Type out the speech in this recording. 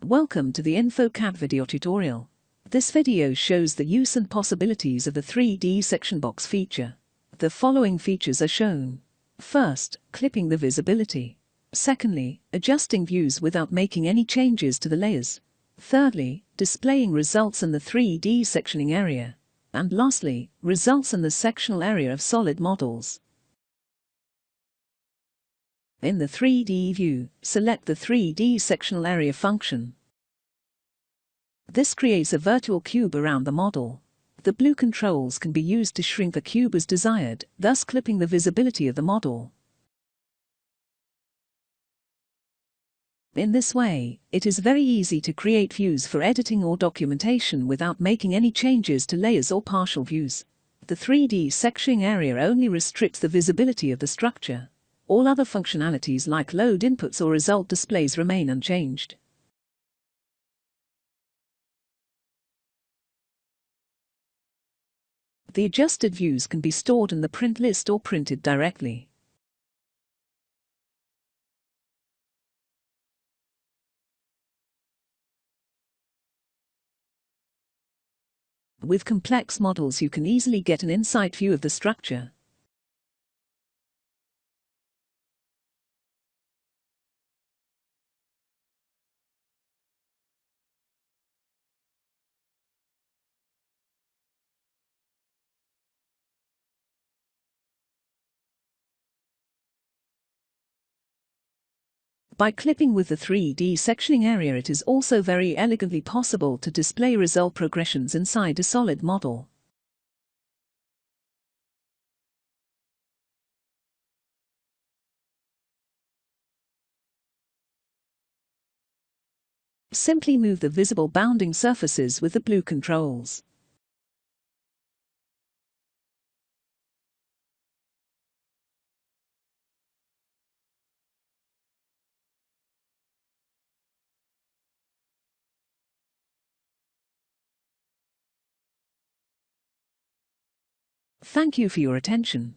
Welcome to the InfoCAD video tutorial. This video shows the use and possibilities of the 3D section box feature. The following features are shown. First, clipping the visibility. Secondly, adjusting views without making any changes to the layers. Thirdly, displaying results in the 3D sectioning area. And lastly, results in the sectional area of solid models. In the 3D view, select the 3D sectional area function. This creates a virtual cube around the model. The blue controls can be used to shrink the cube as desired, thus clipping the visibility of the model. In this way, it is very easy to create views for editing or documentation without making any changes to layers or partial views. The 3D sectioning area only restricts the visibility of the structure. All other functionalities like load inputs or result displays remain unchanged. The adjusted views can be stored in the print list or printed directly. With complex models, you can easily get an inside view of the structure. By clipping with the 3D sectioning area, it is also very elegantly possible to display result progressions inside a solid model. Simply move the visible bounding surfaces with the blue controls. Thank you for your attention.